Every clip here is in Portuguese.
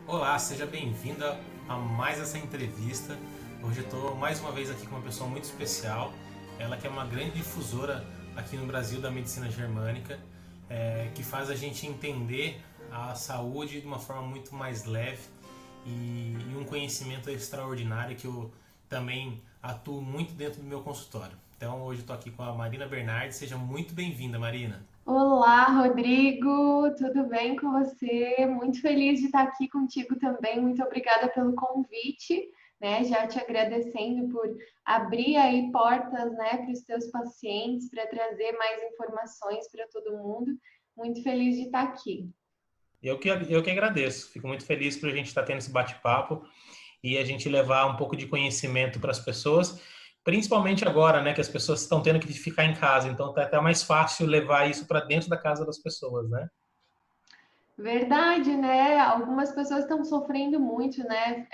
Olá, seja bem-vinda a mais essa entrevista. Hoje eu estou mais uma vez aqui com uma pessoa muito especial. Ela que é uma grande difusora aqui no Brasil da medicina germânica, que faz a gente entender a saúde de uma forma muito mais leve e um conhecimento extraordinário que eu também atuo muito dentro do meu consultório. Então hoje eu estou aqui com a Marina Bernardi. Seja muito bem-vinda, Marina. Olá, Rodrigo, tudo bem com você? Muito feliz de estar aqui contigo também. Muito obrigada pelo convite, né? Já te agradecendo por abrir aí portas, né, para os teus pacientes, para trazer mais informações para todo mundo. Muito feliz de estar aqui. Eu que agradeço. Fico muito feliz por a gente estar tendo esse bate-papo e a gente levar um pouco de conhecimento para as pessoas, principalmente agora, né, que as pessoas estão tendo que ficar em casa, então tá até mais fácil levar isso para dentro da casa das pessoas, né? Verdade, né? Algumas pessoas estão sofrendo muito, né?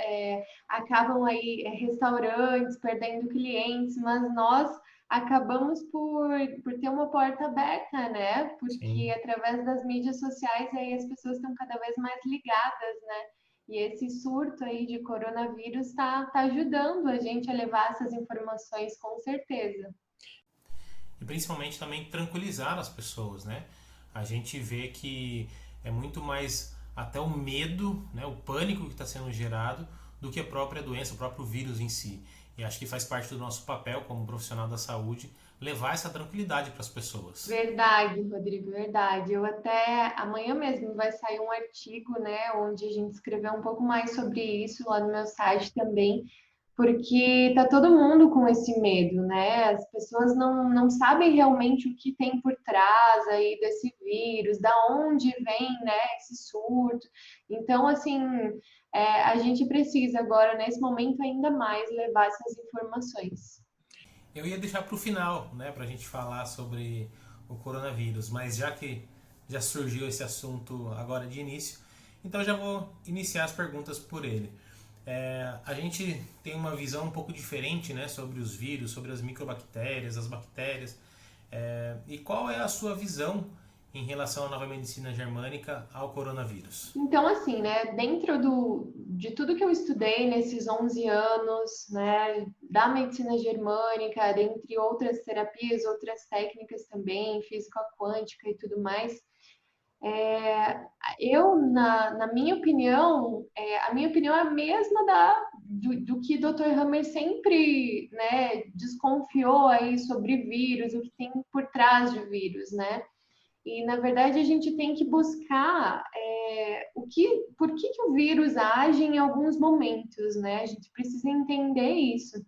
Acabam aí restaurantes perdendo clientes, mas nós acabamos por ter uma porta aberta, né? Porque Sim. através das mídias sociais aí as pessoas estão cada vez mais ligadas, né? E esse surto aí de coronavírus está ajudando a gente a levar essas informações com certeza. E principalmente também tranquilizar as pessoas, né? A gente vê que é muito mais até o medo, né, o pânico que está sendo gerado do que a própria doença, o próprio vírus em si. E acho que faz parte do nosso papel como profissional da saúde levar essa tranquilidade para as pessoas. Verdade, Rodrigo, verdade. Eu até amanhã mesmo vai sair um artigo, né, onde a gente escreveu um pouco mais sobre isso lá no meu site também, porque tá todo mundo com esse medo, né? As pessoas não sabem realmente o que tem por trás aí desse vírus, da onde vem, né, esse surto. Então, assim, a gente precisa agora, nesse momento, ainda mais levar essas informações. Eu ia deixar para o final, né, para a gente falar sobre o coronavírus, mas já que já surgiu esse assunto agora de início, então eu já vou iniciar as perguntas por ele. A gente tem uma visão um pouco diferente, né, sobre os vírus, sobre as microbactérias, as bactérias. E qual é a sua visão em relação à nova medicina germânica ao coronavírus? Então, assim, né, dentro de tudo que eu estudei nesses 11 anos, né, da medicina germânica, dentre outras terapias, outras técnicas também, física quântica e tudo mais, na minha opinião, a minha opinião é a mesma do que Dr. Hammer sempre, né, desconfiou aí sobre vírus, o que tem por trás de vírus, né? E, na verdade, a gente tem que buscar por que o vírus age em alguns momentos, né? A gente precisa entender isso.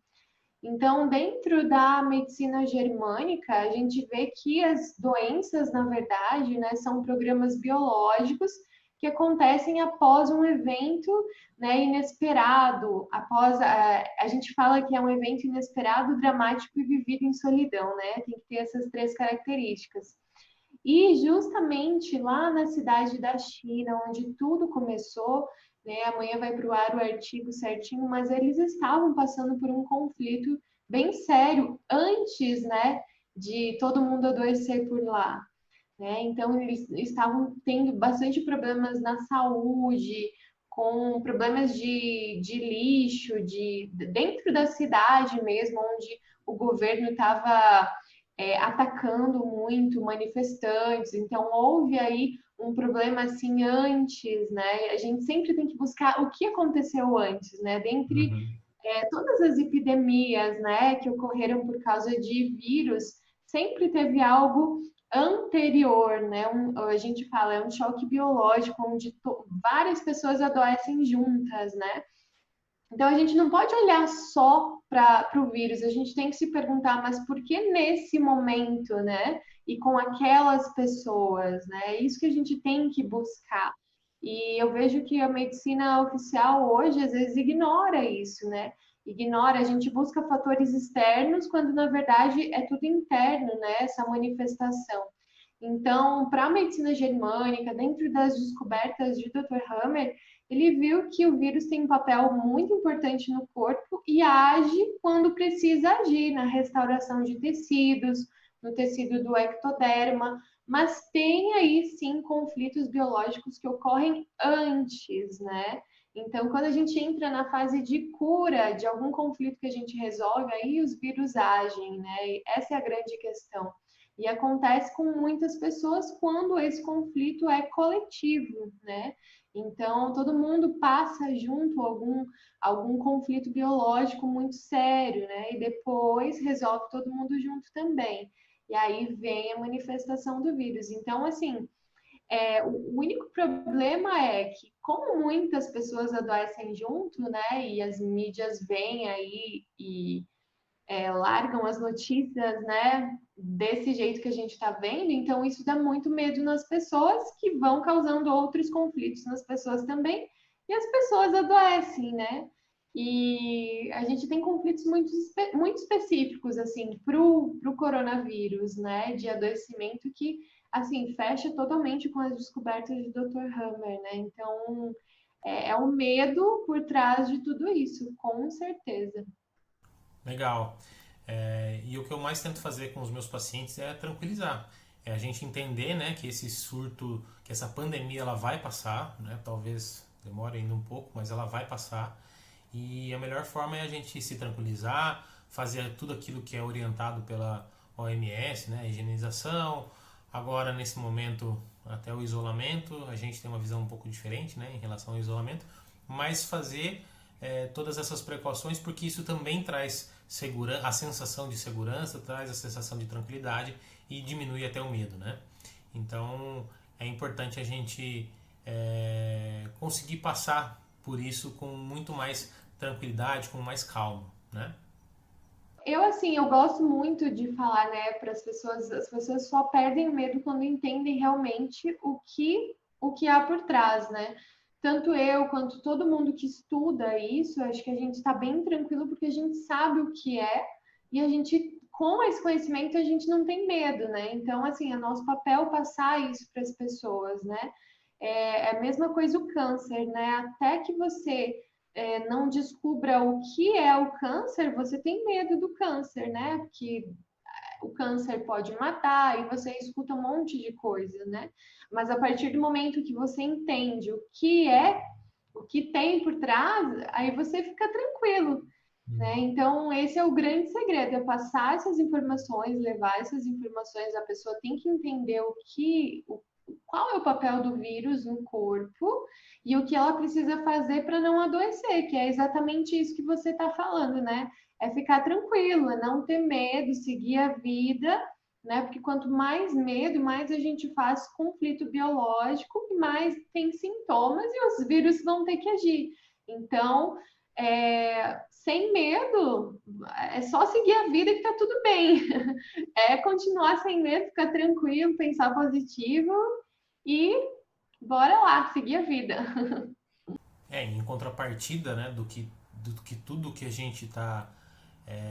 Então, dentro da medicina germânica, a gente vê que as doenças, na verdade, né, são programas biológicos que acontecem após um evento, né, inesperado, após a gente fala que é um evento inesperado, dramático e vivido em solidão, né? Tem que ter essas três características. E justamente lá na cidade da China, onde tudo começou, né, amanhã vai para o ar o artigo certinho, mas eles estavam passando por um conflito bem sério antes, né, de todo mundo adoecer por lá, né? Então eles estavam tendo bastante problemas na saúde, com problemas de lixo, dentro da cidade mesmo, onde o governo estava atacando muito manifestantes. Então houve aí um problema assim antes, né? A gente sempre tem que buscar o que aconteceu antes, né? Dentre Uhum. todas as epidemias, né, que ocorreram por causa de vírus, sempre teve algo anterior, né? A gente fala, é um choque biológico onde várias pessoas adoecem juntas, né? Então a gente não pode olhar só para o vírus, a gente tem que se perguntar, mas por que nesse momento, né? E com aquelas pessoas, né? É isso que a gente tem que buscar. E eu vejo que a medicina oficial hoje às vezes ignora isso, né? Ignora, a gente busca fatores externos quando na verdade é tudo interno, né? Essa manifestação. Então, para a medicina germânica, dentro das descobertas de Dr. Hammer, ele viu que o vírus tem um papel muito importante no corpo e age quando precisa agir na restauração de tecidos, no tecido do ectoderma, mas tem aí sim conflitos biológicos que ocorrem antes, né? Então, quando a gente entra na fase de cura de algum conflito que a gente resolve, aí os vírus agem, né? E essa é a grande questão. E acontece com muitas pessoas quando esse conflito é coletivo, né? Então, todo mundo passa junto algum conflito biológico muito sério, né? E depois resolve todo mundo junto também. E aí vem a manifestação do vírus. Então, assim, o único problema é que, como muitas pessoas adoecem junto, né? E as mídias vêm aí e largam as notícias, né? Desse jeito que a gente está vendo, então isso dá muito medo nas pessoas, que vão causando outros conflitos nas pessoas também, e as pessoas adoecem, né? E a gente tem conflitos muito específicos, assim, para o coronavírus, né? De adoecimento que, assim, fecha totalmente com as descobertas de Dr. Hammer, né? Então, é o medo por trás de tudo isso, com certeza. Legal. E o que eu mais tento fazer com os meus pacientes é tranquilizar. É a gente entender, né, que esse surto, que essa pandemia ela vai passar, né, talvez demore ainda um pouco, mas ela vai passar. E a melhor forma é a gente se tranquilizar, fazer tudo aquilo que é orientado pela OMS, né, higienização. Agora, nesse momento, até o isolamento, a gente tem uma visão um pouco diferente, né, em relação ao isolamento, mas fazer todas essas precauções, porque isso também traz a sensação de segurança, traz a sensação de tranquilidade e diminui até o medo, né? Então é importante a gente conseguir passar por isso com muito mais tranquilidade, com mais calma, né? Eu gosto muito de falar, né, para as pessoas só perdem o medo quando entendem realmente o que há por trás, né? Tanto eu quanto todo mundo que estuda isso, acho que a gente está bem tranquilo porque a gente sabe o que é e a gente, com esse conhecimento, a gente não tem medo, né? Então, assim, é nosso papel passar isso para as pessoas, né? É a mesma coisa o câncer, né? Até que você não descubra o que é o câncer, você tem medo do câncer, né? Porque o câncer pode matar e você escuta um monte de coisa, né? Mas a partir do momento que você entende o que é, o que tem por trás, aí você fica tranquilo, né? Então, esse é o grande segredo, é passar essas informações, levar essas informações, a pessoa tem que entender qual é o papel do vírus no corpo e o que ela precisa fazer para não adoecer, que é exatamente isso que você está falando, né? É ficar tranquilo, é não ter medo, seguir a vida, né? Porque quanto mais medo, mais a gente faz conflito biológico, mais tem sintomas e os vírus vão ter que agir. Então, sem medo, é só seguir a vida que tá tudo bem. É continuar sem medo, ficar tranquilo, pensar positivo e bora lá, seguir a vida. Em contrapartida, né, do que tudo que a gente está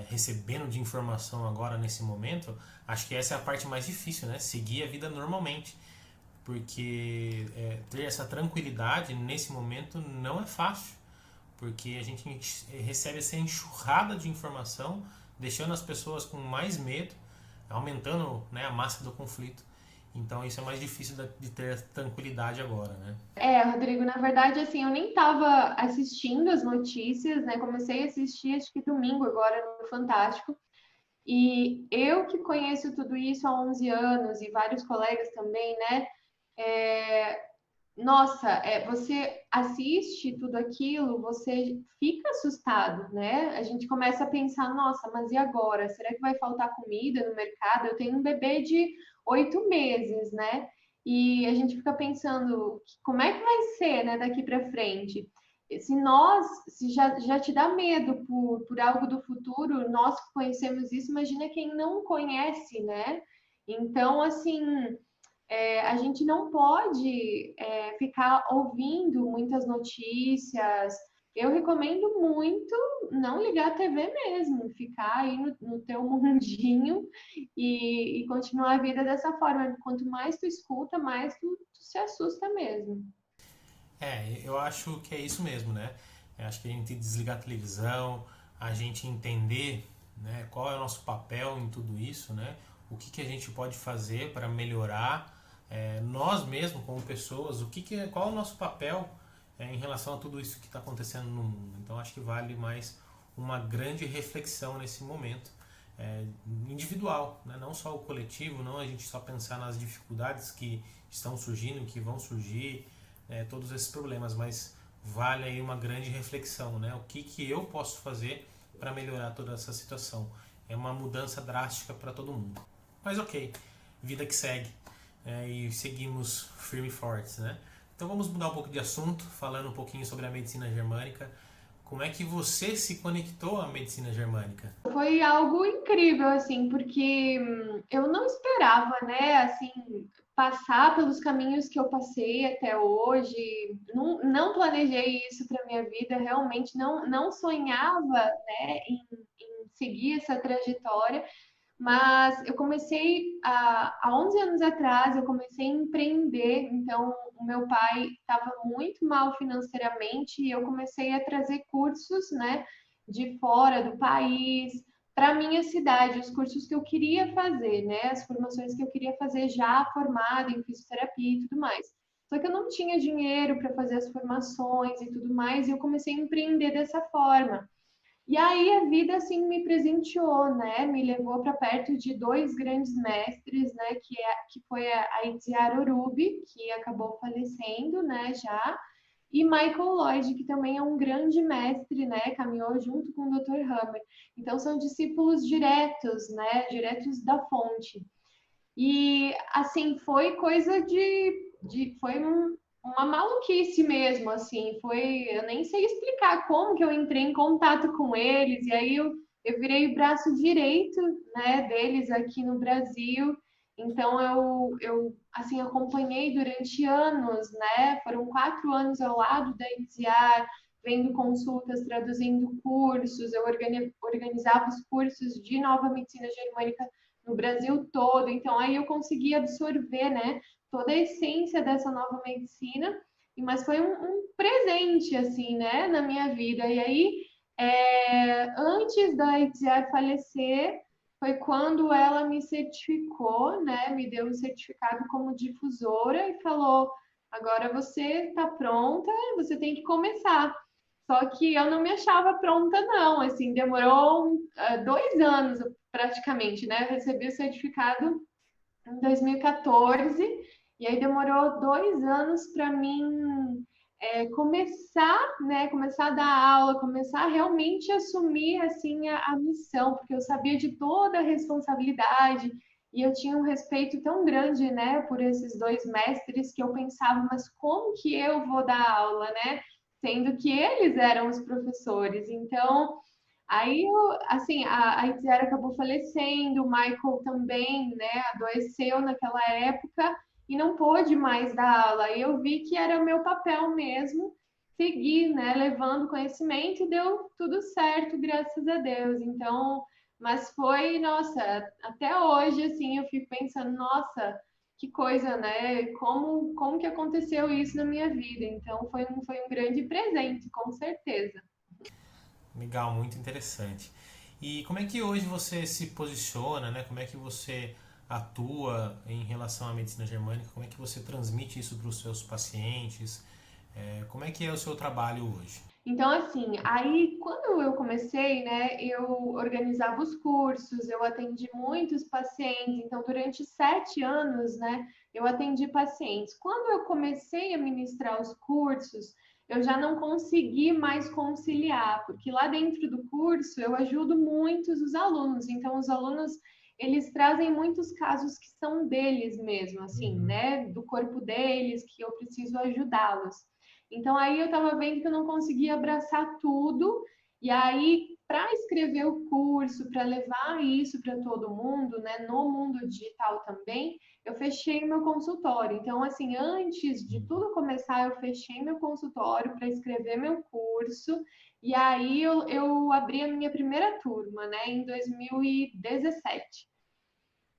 recebendo de informação agora nesse momento, acho que essa é a parte mais difícil, né? Seguir a vida normalmente. Porque ter essa tranquilidade nesse momento não é fácil. Porque a gente recebe essa enxurrada de informação, deixando as pessoas com mais medo, aumentando, né, a massa do conflito. Então isso é mais difícil de ter tranquilidade agora, né? Rodrigo, na verdade, assim, eu nem estava assistindo as notícias, né? Comecei a assistir, acho que domingo agora no Fantástico. E eu que conheço tudo isso há 11 anos e vários colegas também, né? É, Nossa, você assiste tudo aquilo, você fica assustado, né? A gente começa a pensar, nossa, mas e agora? Será que vai faltar comida no mercado? Eu tenho um bebê de 8 meses, né? E a gente fica pensando, como é que vai ser, né, daqui para frente? Se já te dá medo por algo do futuro, nós que conhecemos isso, imagina quem não conhece, né? Então, assim, a gente não pode ficar ouvindo muitas notícias. Eu recomendo muito não ligar a TV mesmo, ficar aí no teu mundinho e continuar a vida dessa forma. Quanto mais tu escuta, mais tu se assusta mesmo. Eu acho que é isso mesmo, né? Eu acho que a gente tem que desligar a televisão, a gente entender, né, qual é o nosso papel em tudo isso, né? o que a gente pode fazer para melhorar nós mesmos como pessoas, qual é o nosso papel em relação a tudo isso que está acontecendo no mundo. Então acho que vale mais uma grande reflexão nesse momento individual, né? Não só o coletivo, não a gente só pensar nas dificuldades que estão surgindo, que vão surgir, todos esses problemas, mas vale aí uma grande reflexão, né? O que eu posso fazer para melhorar toda essa situação? É uma mudança drástica para todo mundo. Mas ok, vida que segue, e seguimos firme e fortes, né? Então vamos mudar um pouco de assunto, falando um pouquinho sobre a medicina germânica. Como é que você se conectou à medicina germânica? Foi algo incrível, assim, porque eu não esperava, né, assim, passar pelos caminhos que eu passei até hoje. Não planejei isso para minha vida, realmente não sonhava, né, em seguir essa trajetória. Mas eu comecei há 11 anos atrás, eu comecei a empreender. Então, o meu pai estava muito mal financeiramente e eu comecei a trazer cursos, né, de fora do país para minha cidade, os cursos que eu queria fazer, né, as formações que eu queria fazer já formada em fisioterapia e tudo mais. Só que eu não tinha dinheiro para fazer as formações e tudo mais, e eu comecei a empreender dessa forma. E aí a vida assim me presenteou, né? Me levou para perto de dois grandes mestres, né? Que foi a Itziar Orubi, que acabou falecendo, né? Já, e Michael Lloyd, que também é um grande mestre, né? Caminhou junto com o Dr. Hammer. Então são discípulos diretos, né? Diretos da fonte. E assim, foi coisa uma maluquice mesmo, assim, eu nem sei explicar como que eu entrei em contato com eles, e aí eu virei o braço direito, né, deles aqui no Brasil. Então eu assim acompanhei durante anos, né? Foram 4 anos ao lado da INSEAD, vendo consultas, traduzindo cursos. Eu organizava os cursos de nova medicina germânica no Brasil todo. Então, aí eu consegui absorver, né, toda a essência dessa nova medicina, mas foi um presente, assim, né, na minha vida. E aí, antes da Itziar falecer, foi quando ela me certificou, né, me deu um certificado como difusora e falou: agora você está pronta, você tem que começar. Só que eu não me achava pronta, não. Assim, demorou 2 anos praticamente, né? Eu recebi o certificado em 2014 e aí demorou 2 anos para mim começar, né? Começar a dar aula, começar a realmente assumir assim a missão, porque eu sabia de toda a responsabilidade e eu tinha um respeito tão grande, né, por esses dois mestres que eu pensava, mas como que eu vou dar aula, né? Sendo que eles eram os professores. Então, aí, assim, a Itziara acabou falecendo, o Michael também, né, adoeceu naquela época e não pôde mais dar aula. E eu vi que era meu papel mesmo seguir, né, levando conhecimento e deu tudo certo, graças a Deus. Então, mas foi, nossa, até hoje, assim, eu fico pensando, nossa, que coisa, né? Como que aconteceu isso na minha vida? Então, foi um grande presente, com certeza. Legal, muito interessante. E como é que hoje você se posiciona, né? Como é que você atua em relação à medicina germânica? Como é que você transmite isso para os seus pacientes? Como é que é o seu trabalho hoje? Então, assim, aí quando eu comecei, né, eu organizava os cursos, eu atendi muitos pacientes, então durante 7 anos, né, eu atendi pacientes. Quando eu comecei a ministrar os cursos, eu já não consegui mais conciliar, porque lá dentro do curso eu ajudo muitos os alunos, então os alunos eles trazem muitos casos que são deles mesmo, assim, Uhum. né, do corpo deles, que eu preciso ajudá-los. Então aí eu estava vendo que eu não conseguia abraçar tudo, e aí para escrever o curso, para levar isso para todo mundo, né, no mundo digital também, eu fechei meu consultório. Então, assim, antes de tudo começar, eu fechei meu consultório para escrever meu curso, e aí eu abri a minha primeira turma, né, em 2017.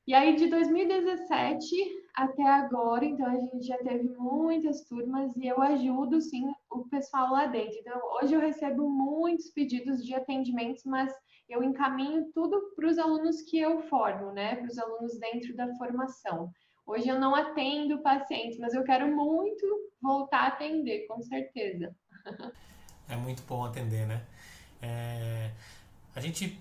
E aí, de 2017 até agora, então a gente já teve muitas turmas e eu ajudo, sim, o pessoal lá dentro. Então, hoje eu recebo muitos pedidos de atendimentos, mas eu encaminho tudo para os alunos que eu formo, né? Para os alunos dentro da formação. Hoje eu não atendo pacientes, mas eu quero muito voltar a atender, com certeza. É muito bom atender, né? É, a gente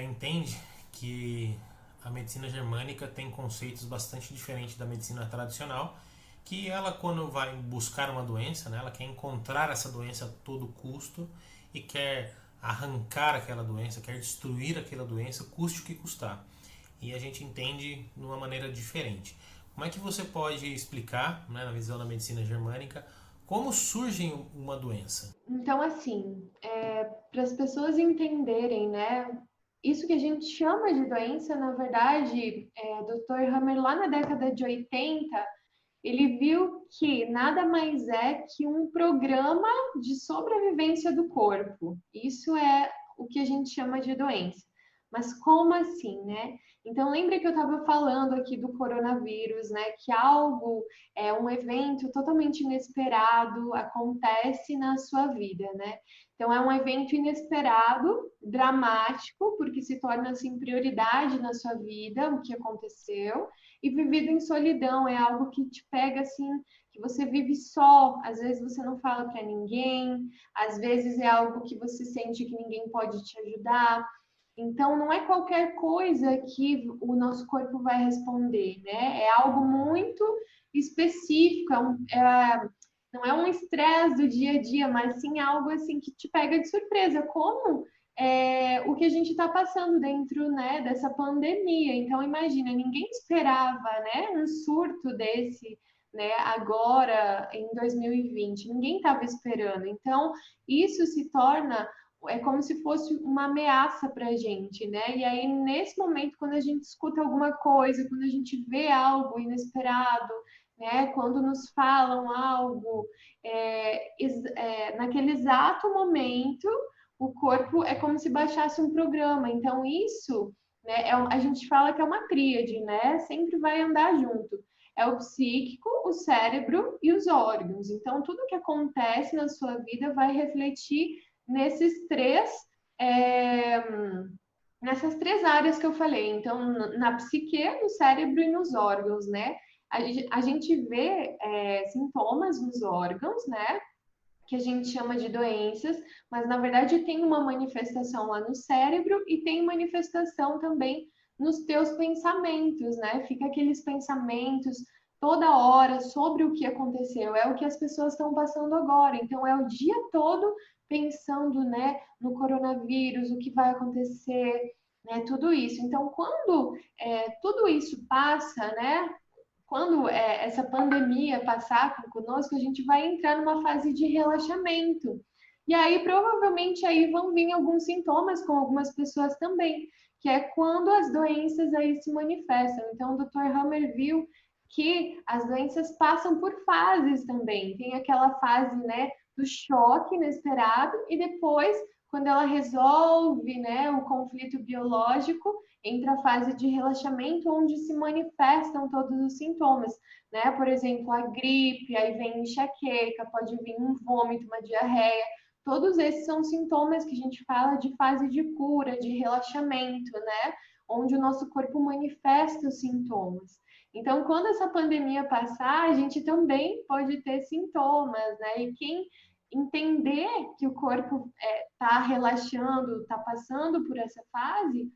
entende que a medicina germânica tem conceitos bastante diferentes da medicina tradicional, que ela, quando vai buscar uma doença, né, ela quer encontrar essa doença a todo custo e quer arrancar aquela doença, quer destruir aquela doença, custe o que custar. E a gente entende de uma maneira diferente. Como é que você pode explicar, né, na visão da medicina germânica, como surge uma doença? Então, assim, para as pessoas entenderem, né? Isso que a gente chama de doença, na verdade, Dr. Hammer, lá na década de 80, ele viu que nada mais é que um programa de sobrevivência do corpo. Isso é o que a gente chama de doença. Mas como assim, né? Então, lembra que eu estava falando aqui do coronavírus, né? Que algo, um evento totalmente inesperado acontece na sua vida, né? Então, é um evento inesperado, dramático, porque se torna assim prioridade na sua vida, o que aconteceu, e vivido em solidão, é algo que te pega assim, que você vive só, às vezes você não fala para ninguém, às vezes é algo que você sente que ninguém pode te ajudar. Então, não é qualquer coisa que o nosso corpo vai responder, né? É algo muito específico, não é um estresse do dia a dia, mas sim algo assim que te pega de surpresa, como o que a gente está passando dentro, né, dessa pandemia. Então, imagina, ninguém esperava, né, um surto desse, né, agora em 2020, ninguém estava esperando. Então, isso se torna como se fosse uma ameaça para a gente, né? E aí, nesse momento, quando a gente escuta alguma coisa, quando a gente vê algo inesperado, né? Quando nos falam algo, naquele exato momento, o corpo é como se baixasse um programa. Então, isso, né, a gente fala que é uma tríade, né? Sempre vai andar junto. É o psíquico, o cérebro e os órgãos. Então, tudo que acontece na sua vida vai refletir nesses três, é, nessas três áreas que eu falei. Então, na psique, no cérebro e nos órgãos, né? A gente vê sintomas nos órgãos, né? Que a gente chama de doenças, mas na verdade tem uma manifestação lá no cérebro e tem manifestação também nos teus pensamentos, né? Fica aqueles pensamentos toda hora sobre o que aconteceu, é o que as pessoas estão passando agora. Então é o dia todo pensando, né, no coronavírus, o que vai acontecer, né, tudo isso. Então quando tudo isso passa, né, quando essa pandemia passar conosco, a gente vai entrar numa fase de relaxamento. E aí, provavelmente, aí vão vir alguns sintomas com algumas pessoas também, que é quando as doenças aí se manifestam. Então, o Dr. Hammer viu que as doenças passam por fases também. Tem aquela fase, né, do choque inesperado e depois, quando ela resolve, né, o conflito biológico, entra a fase de relaxamento, onde se manifestam todos os sintomas, né? Por exemplo, a gripe, aí vem enxaqueca, pode vir um vômito, uma diarreia. Todos esses são sintomas que a gente fala de fase de cura, de relaxamento, né? Onde o nosso corpo manifesta os sintomas. Então, quando essa pandemia passar, a gente também pode ter sintomas, né? E quem entender que o corpo está relaxando, está passando por essa fase,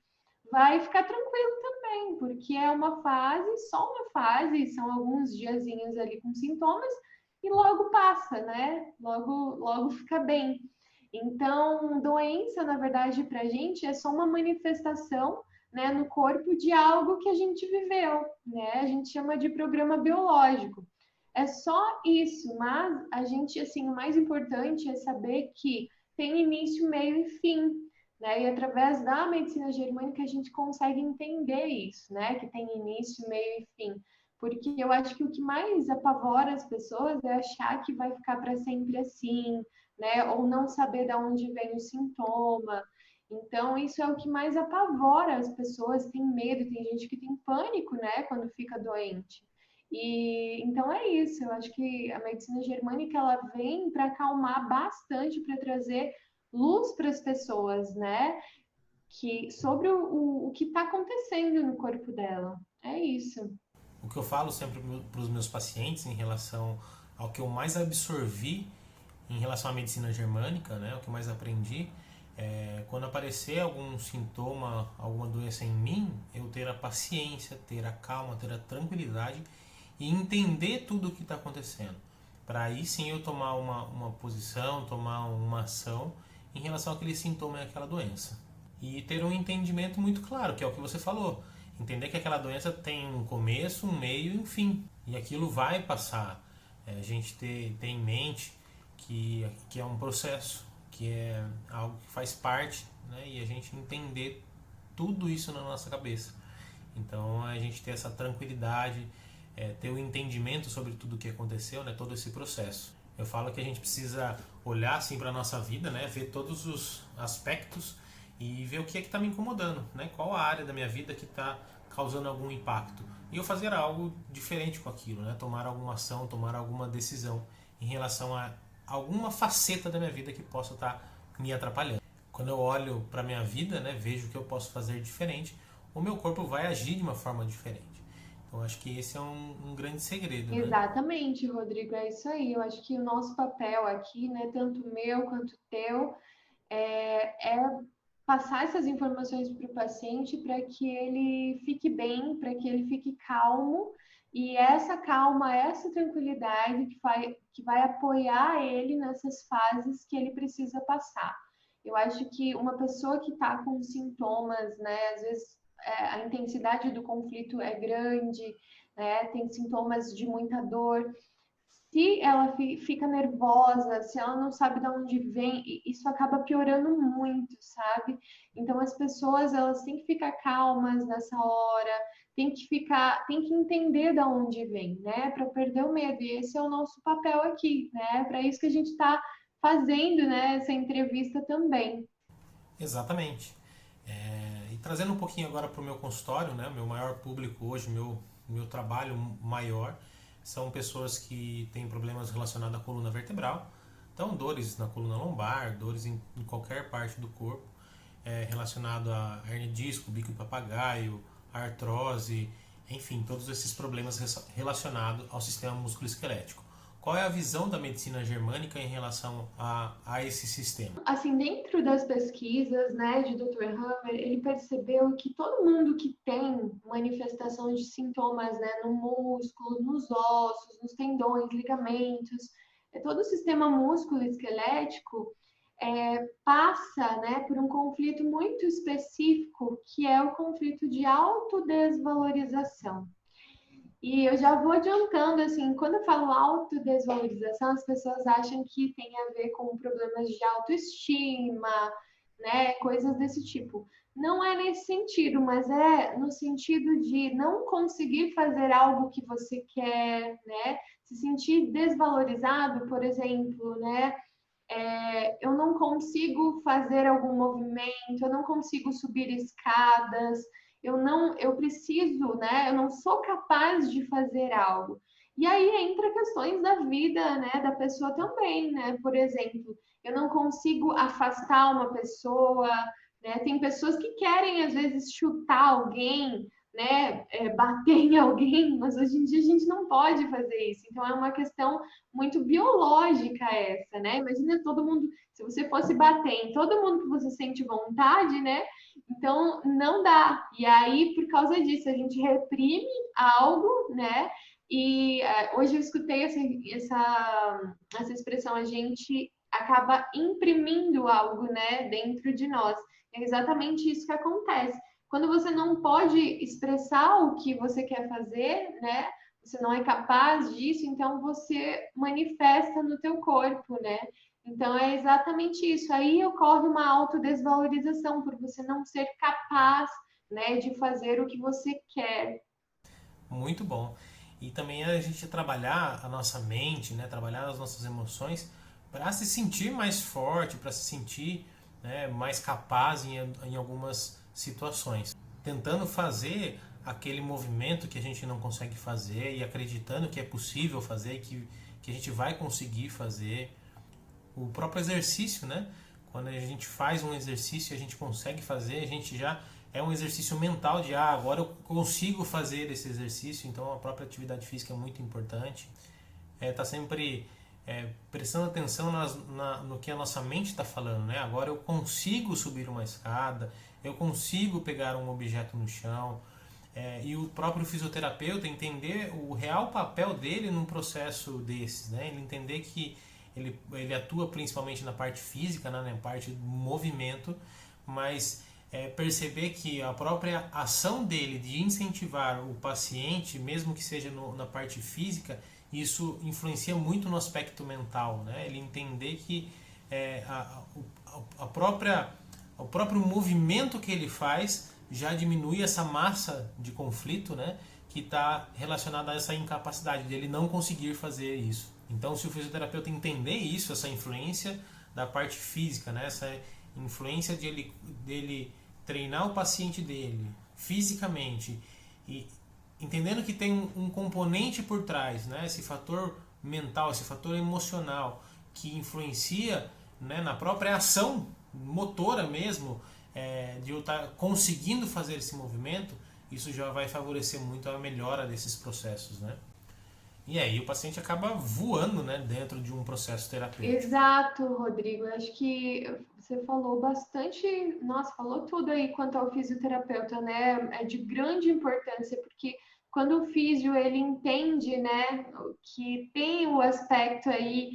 vai ficar tranquilo também, porque é uma fase, só uma fase, são alguns diazinhos ali com sintomas e logo passa, né? Logo fica bem. Então, doença, na verdade, para a gente é só uma manifestação, né, no corpo de algo que a gente viveu, né? A gente chama de programa biológico. É só isso, mas a gente, assim, o mais importante é saber que tem início, meio e fim, né? E através da medicina germânica a gente consegue entender isso, né? Que tem início, meio e fim. Porque eu acho que o que mais apavora as pessoas é achar que vai ficar para sempre assim, né? Ou não saber de onde vem o sintoma. Então, isso é o que mais apavora as pessoas, tem medo, tem gente que tem pânico, né, quando fica doente. E então é isso, eu acho que a medicina germânica ela vem para acalmar bastante, para trazer luz para as pessoas, né? Que sobre o que está acontecendo no corpo dela. É isso. O que eu falo sempre para os meus pacientes em relação ao que eu mais absorvi em relação à medicina germânica, né, o que eu mais aprendi, quando aparecer algum sintoma, alguma doença em mim, eu ter a paciência, ter a calma, ter a tranquilidade e entender tudo o que está acontecendo. Para aí sim eu tomar uma posição, tomar uma ação em relação àquele sintoma e àquela doença. E ter um entendimento muito claro, que é o que você falou. Entender que aquela doença tem um começo, um meio e um fim. E aquilo vai passar. A gente ter em mente que é um processo, que é algo que faz parte, né? E a gente entender tudo isso na nossa cabeça. Então a gente ter essa tranquilidade, ter o entendimento sobre tudo o que aconteceu, né? Todo esse processo. Eu falo que a gente precisa olhar assim para a nossa vida, né? Ver todos os aspectos e ver o que é que está me incomodando, né? Qual a área da minha vida que está causando algum impacto. E eu fazer algo diferente com aquilo, né? Tomar alguma ação, tomar alguma decisão em relação a alguma faceta da minha vida que possa estar me atrapalhando. Quando eu olho para a minha vida, né, vejo o que eu posso fazer diferente, o meu corpo vai agir de uma forma diferente. Então acho que esse é um grande segredo, né? Exatamente, Rodrigo, é isso aí. Eu acho que o nosso papel aqui, né, tanto meu quanto teu, é passar essas informações para o paciente para que ele fique bem, para que ele fique calmo, e essa calma, essa tranquilidade que vai apoiar ele nessas fases que ele precisa passar. Eu acho que uma pessoa que está com sintomas, né, às vezes a intensidade do conflito é grande, né, tem sintomas de muita dor, se ela fica nervosa, se ela não sabe de onde vem, isso acaba piorando muito, sabe? Então as pessoas elas têm que ficar calmas nessa hora, tem que entender de onde vem, né? Para perder o medo. E esse é o nosso papel aqui, né? Para isso que a gente está fazendo, né? Essa entrevista também. Exatamente. E trazendo um pouquinho agora para o meu consultório, né? Meu maior público hoje, meu trabalho maior, são pessoas que têm problemas relacionados à coluna vertebral. Então, dores na coluna lombar, dores em qualquer parte do corpo, relacionado a hernia de disco, bico de papagaio, artrose, enfim, todos esses problemas relacionados ao sistema musculoesquelético. Qual é a visão da medicina germânica em relação a esse sistema? Assim, dentro das pesquisas, né, de Dr. Hammer, ele percebeu que todo mundo que tem manifestação de sintomas, né, no músculo, nos ossos, nos tendões, ligamentos, todo o sistema músculo-esquelético passa, né, por um conflito muito específico, que é o conflito de autodesvalorização. E eu já vou adiantando, assim, quando eu falo autodesvalorização, as pessoas acham que tem a ver com problemas de autoestima, né, coisas desse tipo. Não é nesse sentido, mas é no sentido de não conseguir fazer algo que você quer, né, se sentir desvalorizado, por exemplo, né, eu não consigo fazer algum movimento, eu não consigo subir escadas, eu preciso, né? Eu não sou capaz de fazer algo. E aí entra questões da vida, né, da pessoa também, né? Por exemplo, eu não consigo afastar uma pessoa, né? Tem pessoas que querem às vezes chutar alguém, né, bater em alguém, mas hoje em dia a gente não pode fazer isso. Então é uma questão muito biológica essa, né? Imagina todo mundo, se você fosse bater em todo mundo que você sente vontade, né? Então não dá. E aí, por causa disso, a gente reprime algo, né? E hoje eu escutei essa expressão, a gente acaba imprimindo algo, né, dentro de nós. É exatamente isso que acontece. Quando você não pode expressar o que você quer fazer, né? Você não é capaz disso, então você manifesta no teu corpo, né? Então é exatamente isso. Aí ocorre uma autodesvalorização por você não ser capaz, né, de fazer o que você quer. Muito bom. E também a gente trabalhar a nossa mente, né, trabalhar as nossas emoções para se sentir mais forte, para se sentir, né, mais capaz em algumas situações. Tentando fazer aquele movimento que a gente não consegue fazer e acreditando que é possível fazer e que a gente vai conseguir fazer. O próprio exercício, né? Quando a gente faz um exercício e a gente consegue fazer, a gente já é um exercício mental de agora eu consigo fazer esse exercício, então a própria atividade física é muito importante. Tá sempre prestando atenção no que a nossa mente está falando, né? Agora eu consigo subir uma escada, eu consigo pegar um objeto no chão, e o próprio fisioterapeuta entender o real papel dele num processo desses, né? Ele entender que ele atua principalmente na parte física, né? Na parte do movimento, mas perceber que a própria ação dele de incentivar o paciente, mesmo que seja na parte física, isso influencia muito no aspecto mental, né? Ele entender que o próprio movimento que ele faz já diminui essa massa de conflito, né? Que está relacionada a essa incapacidade dele não conseguir fazer isso. Então, se o fisioterapeuta entender isso, essa influência da parte física, né? Essa influência dele treinar o paciente dele fisicamente e entendendo que tem um componente por trás, né? Esse fator mental, esse fator emocional que influencia, né, na própria ação motora mesmo, de eu estar conseguindo fazer esse movimento, isso já vai favorecer muito a melhora desses processos, né? E aí o paciente acaba voando, né, dentro de um processo terapêutico. Exato, Rodrigo. Eu acho que você falou bastante, nossa, falou tudo aí quanto ao fisioterapeuta, né? É de grande importância, porque quando o físio ele entende, né, que tem o aspecto aí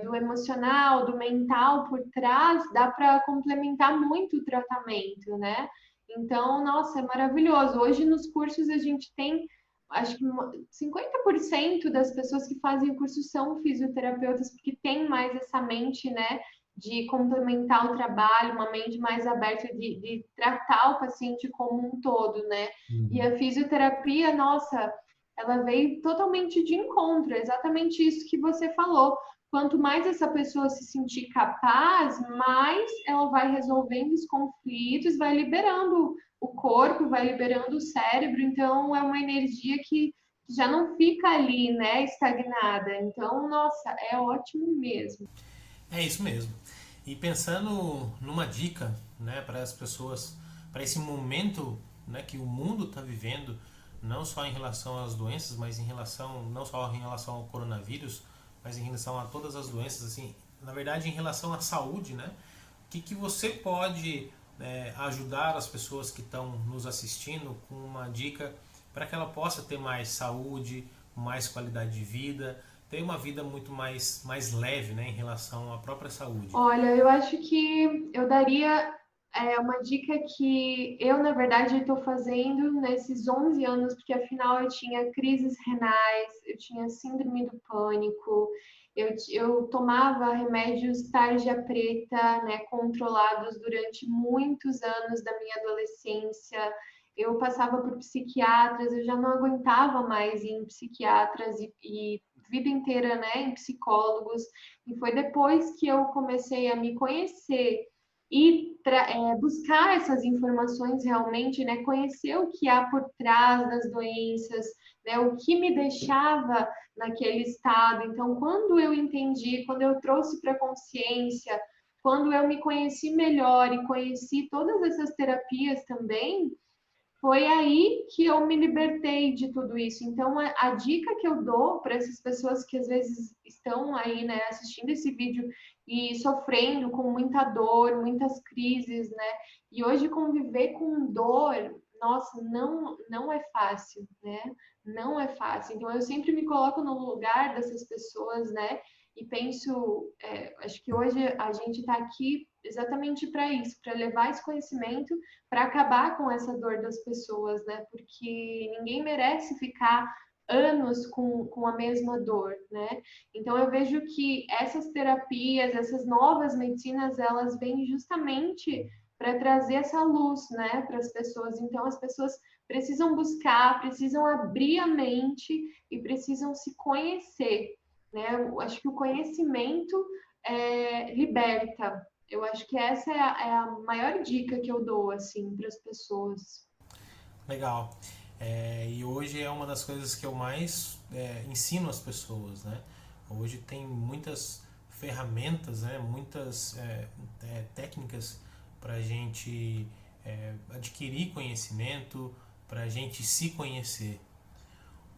do emocional, do mental por trás, dá para complementar muito o tratamento, né? Então, nossa, é maravilhoso. Hoje nos cursos a gente tem acho que 50% das pessoas que fazem o curso são fisioterapeutas, porque tem mais essa mente, né, de complementar o trabalho, uma mente mais aberta de tratar o paciente como um todo, né? E Uhum. a fisioterapia, nossa, ela veio totalmente de encontro, é exatamente isso que você falou. Quanto mais essa pessoa se sentir capaz, mais ela vai resolvendo os conflitos, vai liberando o corpo, vai liberando o cérebro, então é uma energia que já não fica ali, né, estagnada. Então, nossa, é ótimo mesmo. É isso mesmo. E pensando numa dica, né, para as pessoas, para esse momento, né, que o mundo está vivendo, não só em relação às doenças, mas não só em relação ao coronavírus, mas em relação a todas as doenças, assim, na verdade em relação à saúde, né? O que você pode ajudar as pessoas que estão nos assistindo com uma dica para que ela possa ter mais saúde, mais qualidade de vida, ter uma vida muito mais leve, né, em relação à própria saúde? Olha, eu acho que eu daria uma dica que eu, na verdade, estou fazendo nesses 11 anos, porque afinal eu tinha crises renais, eu tinha síndrome do pânico, eu tomava remédios tarja preta, né, controlados durante muitos anos da minha adolescência. Eu passava por psiquiatras, eu já não aguentava mais ir em psiquiatras e vida inteira, né, em psicólogos. E foi depois que eu comecei a me conhecer e buscar essas informações realmente, né? Conhecer o que há por trás das doenças, né? O que me deixava naquele estado. Então, quando eu entendi, quando eu trouxe para a consciência, quando eu me conheci melhor e conheci todas essas terapias também, foi aí que eu me libertei de tudo isso. Então, a dica que eu dou para essas pessoas que às vezes estão aí, né, assistindo esse vídeo e sofrendo com muita dor, muitas crises, né? E hoje conviver com dor, nossa, não é fácil, né? Não é fácil. Então, eu sempre me coloco no lugar dessas pessoas, né? E penso, acho que hoje a gente está aqui exatamente para isso, para levar esse conhecimento para acabar com essa dor das pessoas, né? Porque ninguém merece ficar anos com a mesma dor, né? Então eu vejo que essas terapias, essas novas medicinas, elas vêm justamente para trazer essa luz, né, para as pessoas. Então as pessoas precisam buscar, precisam abrir a mente e precisam se conhecer, né? Eu acho que o conhecimento liberta. Eu acho que essa é a maior dica que eu dou, assim, para as pessoas. Legal. E hoje é uma das coisas que eu mais ensino às pessoas, né? Hoje tem muitas ferramentas, né? Muitas técnicas para a gente adquirir conhecimento, para a gente se conhecer.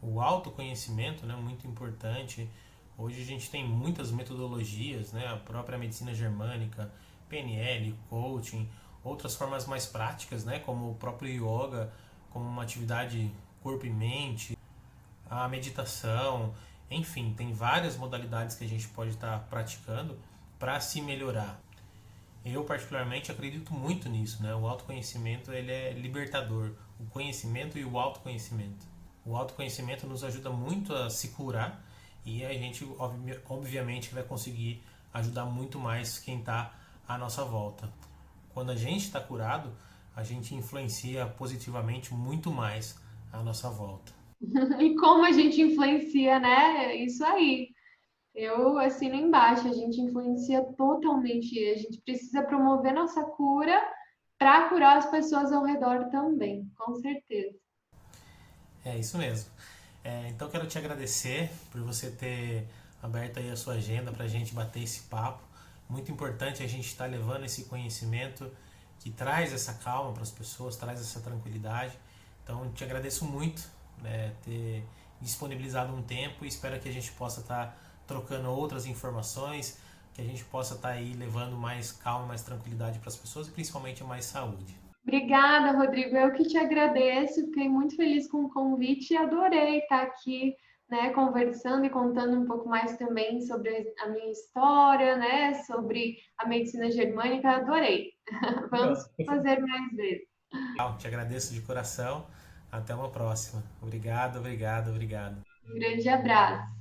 O autoconhecimento, né, muito importante. Hoje a gente tem muitas metodologias, né, a própria medicina germânica, PNL, coaching, outras formas mais práticas, né, como o próprio yoga, como uma atividade corpo e mente, a meditação, enfim, tem várias modalidades que a gente pode estar praticando para se melhorar. Eu particularmente acredito muito nisso, né? O autoconhecimento ele é libertador, o conhecimento e o autoconhecimento. O autoconhecimento nos ajuda muito a se curar e a gente obviamente vai conseguir ajudar muito mais quem está à nossa volta. Quando a gente está curado, a gente influencia positivamente muito mais à nossa volta. E como a gente influencia, né? Isso aí. Eu assino embaixo, a gente influencia totalmente. A gente precisa promover nossa cura para curar as pessoas ao redor também, com certeza. É isso mesmo. Então quero te agradecer por você ter aberto aí a sua agenda para a gente bater esse papo. Muito importante a gente estar levando esse conhecimento que traz essa calma para as pessoas, traz essa tranquilidade. Então te agradeço muito, né, ter disponibilizado um tempo e espero que a gente possa estar trocando outras informações, que a gente possa estar aí levando mais calma, mais tranquilidade para as pessoas e principalmente mais saúde. Obrigada, Rodrigo. Eu que te agradeço. Fiquei muito feliz com o convite e adorei estar aqui, né, conversando e contando um pouco mais também sobre a minha história, né, sobre a medicina germânica. Adorei. Vamos fazer mais vezes. Te agradeço de coração. Até uma próxima. Obrigado, obrigado, obrigado. Um grande abraço.